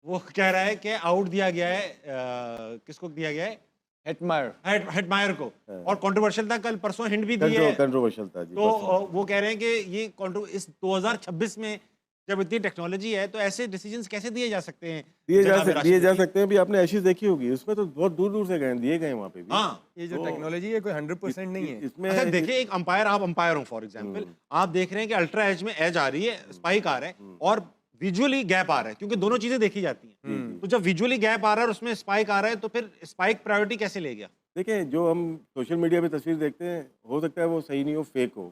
वो कह रहा है कि आउट दिया गया है किसको दिया गया है? हेटमायर को। हाँ। और कंट्रोवर्शियल था, कल परसों हिंट भी दी है। कंट्रोवर्शियल था जी तो परसों। वो कह रहे हैं कि ये इस 2026 में जब इतनी टेक्नोलॉजी है तो ऐसे डिसीजंस कैसे दिए जा सकते हैं? दिए जा जनाब राशिद लतीफ़? सकते हैं। भी आपने एशेज़ देखी होगी, उसमें तो बहुत दूर-दूर से दिए गए वहाँ पे भी। हाँ। ये जो तो टेक्नोलॉजी है कोई 100% नहीं है। इसमें अच्छा देखिए, एक अंपायर, आप अंपायर हो फॉर एग्जांपल, आप देख रहे हैं कि अल्ट्रा एज में एज आ रही है, स्पाइक आ रहा है और विजुअली गैप आ रहा है, क्योंकि दोनों चीजें देखी जाती हैं। तो जब विजुअली गैप आ रहा है और उसमें स्पाइक आ रहा है तो फिर स्पाइक प्रायोरिटी कैसे ले गया? देखिए, जो हम सोशल मीडिया पे तस्वीर देखते हैं, हो सकता है वो सही नहीं हो, फेक हो।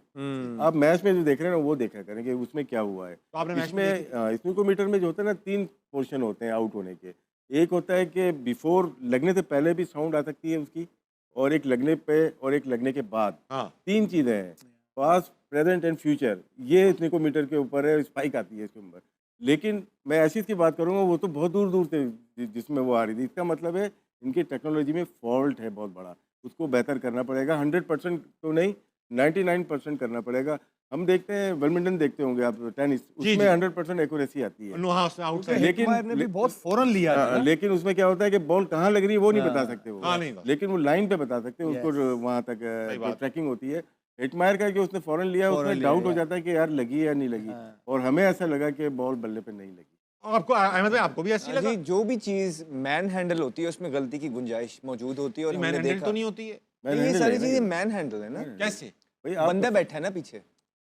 आप मैच में जो देख रहे हैं ना, वो देखा करें कि उसमें क्या हुआ है। तो आपने मैच में देखी? इसमें स्नूकोमीटर में जो होता है ना, 3 पोर्शन होते हैं आउट होने के। एक होता है कि बिफोर, लगने से पहले भी साउंड आ सकती है उसकी, और एक लगने पे और एक लगने के बाद। हाँ। 3 चीज़ें हैं, पास्ट, प्रेजेंट एंड फ्यूचर। ये स्नूकोमीटर के ऊपर है, स्पाइक आती है इसके ऊपर। लेकिन मैं ऐसी की बात करूँगा, वो तो बहुत दूर-दूर से जिसमें वो आ रही थी। इसका मतलब है इनकी टेक्नोलॉजी में फॉल्ट है बहुत बड़ा, उसको बेहतर करना पड़ेगा। 100% तो नहीं, 99% करना पड़ेगा। हम देखते हैं, बैडमिंटन देखते होंगे आप, टेनिस, जी, उसमें जी। 100% एक्यूरेसी आती है। नो, हाँ, उसमें आउट क्योंकि लेकिन- हेटमायर ने भी बहुत फौरन लिया था ना। लेकिन उसमें क्या होता है कि बॉल कहाँ लग रही है वो नहीं बता सकते वो। हाँ, नहीं बता। लेकिन वो लाइन पे बता सकते हैं, उसको वहाँ तक सही जो बात। ट्रैकिंग होती है। हिटमायर का कि उसने फौरन लिया, फौरन उसमें लिया, डाउट हो या। जाता है कि यार लगी या नहीं लगी, हाँ। और हमें ऐसा लगा कि बॉल बल्ले पे नहीं लगी। आपको अहमद भाई, आपको भी ऐसी लगा? जी, जो भी चीज मैन हैंडल होती है उसमें गलती की गुंजाइश मौजूद होती है और मैन हमने हैंडल देखा तो नहीं होती है? मैन ये हैंडल सारी है ना चीजें ये। मैन हैंडल है ना। कैसे? भाई आप बंदा बैठा है ना पीछे।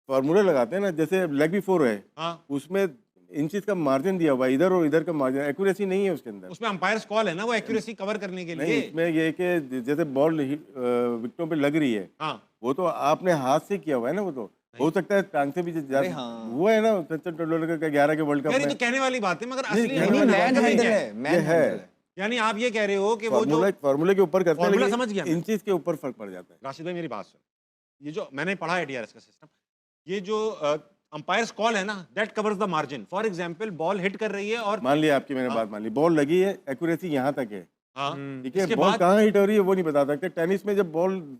फार्मूला लगाते हैं ना, जैसे लेग बिफोर है, हाँ। उसमें इंचेस का मार्जिन दिया हुआ है, इधर और इधर का मार्जिन, एक्यूरेसी नहीं है उसके अंदर। उसमें अंपायर्स कॉल है ना, वो एक्यूरेसी कवर करने के नहीं, लिए। इसमें ये है कि जैसे बॉल विकेटों पे लग रही है, हाँ। वो तो आपने हाथ से किया हुआ है ना, वो तो हो सकता है टांग से भी अरे हाँ। वो है ना सचिन तेंदुलकर का 11 के वर्ल्ड कप यार ये में। तो कहने वाली बात है, मगर नहीं, असली कहने नहीं, वाली मैन बात नहीं हैंडल है। है, मैन ये है। हैंडल है। यानी आप ये कह रहे हो कि वो जो फार्मूले के ऊपर करते हैं, फार्मूला लेकिन समझ गया मैं। इंचेस के ऊपर फर्क पड़ जाता है। राशिद भाई मेरी बात सुन, ये जो मैंने पढ़ा है टीआरएस का सिस्टम, ये जो अंपायर्स कॉल है ना, that covers the margin. For example ball hit कर रही है और मान लिया आपकी मैंने हाँ। बात मान ली, बॉल लगी है, एक्यूरेसी यहाँ तक है, हाँ, ठीक है। इसके बॉल बाद कहाँ हिट हो रही है वो नहीं बता सकते। टेनिस में जब बॉल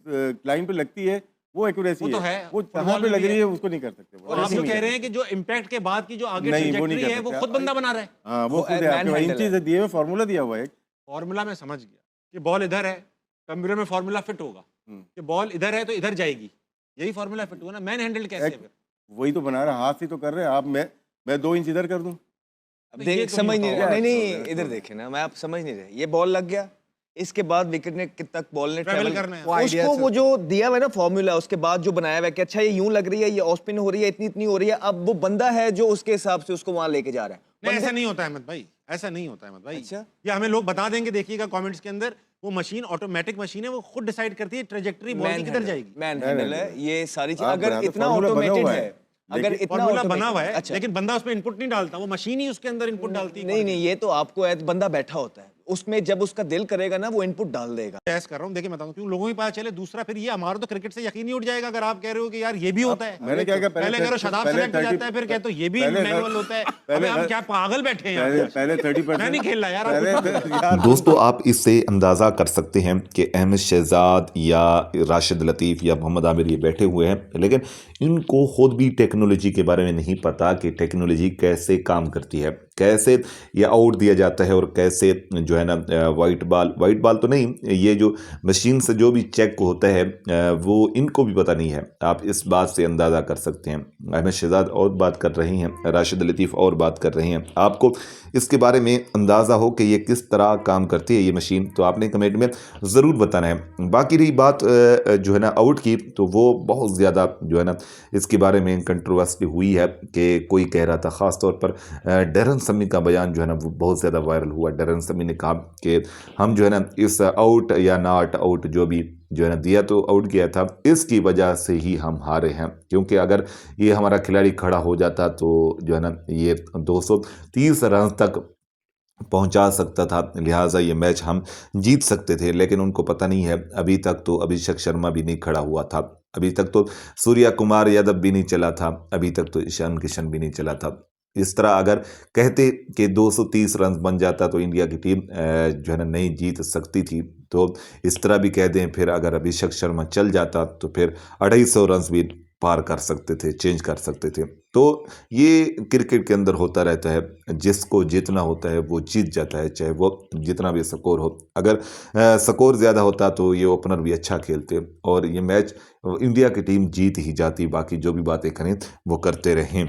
लाइन पे लगती है, वो एक्यूरेसी वो तो है, है, वो फुटबॉल कहाँ पे में लग भी रही है। है उसको नहीं कर सकते वो। और आप ऐसे जो नहीं कह कर रहे हैं कि जो इम्पैक्ट के बाद की जो आगे नहीं, वो नहीं ट्रैजेक्टरी कर है वो सकते। खुद बंदा बना रहा है। हाँ, वो वो खुद है man आपके handle इंचेस है। दिए हुए, फार्मूला दिया हुआ है। फॉर्मूला मैं समझ गया कि बॉल इधर है, कंप्यूटर में फॉर्मूला फिट होगा कि बॉल इधर है तो इधर जाएगी, यही फॉर्मूला फिट हुआ ना। मैन हैंडल कैसे है फिर? वही तो बना रहा, हाथ से तो कर रहे हैं आप। मैं 2 इंच इधर कर दूं, अब नहीं, ये देख तो समझ नहीं बताओ। रहे, नहीं छोड़ नहीं दे, इधर छोड़ दे। देखे ना, मैं आप समझ नहीं रहे। ये बॉल लग गया, इसके बाद विकेट ने कितना बॉल ने Travel ट्रैवल करना है। वो idea उसको से- वो जो दिया हुआ है ना फॉर्मूला, उसके बाद जो बनाया हुआ है कि अच्छा ये यूं लग रही है, ये ऑफ स्पिन हो रही है, इतनी इतनी हो रही है, अब वो बंदा है जो उसके हिसाब से उसको वहां लेके जा रहा है। नहीं, ऐसा बंदा- नहीं होता है अहमद भाई, ऐसा नहीं होता है अहमद भाई। अच्छा। ये हमें लोग बता देंगे, देखिएगा कमेंट्स के अंदर, वो मशीन ऑटोमेटिक मशीन है, वो खुद डिसाइड करती है ट्रेजेक्टरी बॉल की किधर जाएगी। मैन Man हैंडल handle है है। ये सारी चीज। आप अगर बना दो, इतना formula बना ऑटोमेटेड हुआ है, है। अगर लेकिन इतना फॉर्मूला automated- बना हुआ है, अच्छा लेकिन बंदा उसमें इनपुट नहीं डालता, वो मशीन ही उसके अंदर इनपुट डालती है। नहीं नहीं, ये तो आपको है, बंदा बैठा होता है उसमें, जब उसका दिल करेगा ना वो इनपुट डाल देगा। बहस कर रहा हूँ, देखिए मैं बताऊँ क्यों लोगों को पता चले। दूसरा फिर ये हमारा तो क्रिकेट से यकीन ही उठ जाएगा अगर आप कह रहे हो कि यार ये भी होता है। मैंने क्या कहा, पहले कह रहे हो शदाब सेलेक्ट हो जाता है, फिर कहते हो ये भी पहले- मैनुअल होता है। पहले- अबे आप क्या पागल बैठे हैं यहाँ पे? पहले 30%। मैं नहीं खेल रहा यार, यार दोस्तों, आप इससे अंदाज़ा कर सकते हैं कि अहमद शहजाद या राशिद लतीफ़ या मोहम्मद आमिर ये बैठे हुए हैं, लेकिन इनको खुद भी टेक्नोलॉजी के बारे में नहीं पता कि टेक्नोलॉजी कैसे काम करती है, कैसे ये आउट दिया जाता है और कैसे जो है ना वाइट बॉल तो नहीं, ये जो मशीन से जो भी चेक होता है वो इनको भी पता नहीं है। आप इस बात से अंदाज़ा कर सकते हैं। अहमद शहजाद और बात कर रही हैं, राशिद लतीफ़ और बात कर रही हैं। आपको इसके बारे में अंदाज़ा हो कि ये किस तरह काम करती है ये मशीन, तो आपने कमेंट में ज़रूर बताना है। बाकी रही बात जो है ना आउट की, तो वो बहुत ज़्यादा जो है ना इसके बारे में कंट्रोवर्सी हुई है कि कोई कह रहा था, ख़ास तौर पर डैरेन समी का बयान जो है ना वो बहुत ज़्यादा वायरल हुआ। डैरेन समी ने कहा कि हम जो है ना इस आउट या नॉट आउट जो भी जो है ना दिया तो आउट गया था, इसकी वजह से ही हम हारे हैं, क्योंकि अगर ये हमारा खिलाड़ी खड़ा हो जाता तो जो है ना ये 230 रन तक पहुंचा सकता था, लिहाजा ये मैच हम जीत सकते थे। लेकिन उनको पता नहीं है, अभी तक तो अभिषेक शर्मा भी नहीं खड़ा हुआ था, अभी तक तो सूर्या कुमार यादव भी नहीं चला था, अभी तक तो ईशान किशन भी नहीं चला था। इस तरह अगर कहते कि 230 रन बन जाता तो इंडिया की टीम जो है ना नहीं जीत सकती थी, तो इस तरह भी कह दें फिर अगर अभिषेक शर्मा चल जाता तो फिर 250 रन भी पार कर सकते थे, चेंज कर सकते थे। तो ये क्रिकेट के अंदर होता रहता है, जिसको जीतना होता है वो जीत जाता है, चाहे वो जितना भी स्कोर हो। अगर स्कोर ज़्यादा होता तो ये ओपनर भी अच्छा खेलते और ये मैच इंडिया की टीम जीत ही जाती, बाकी जो भी बातें करें वो करते रहें।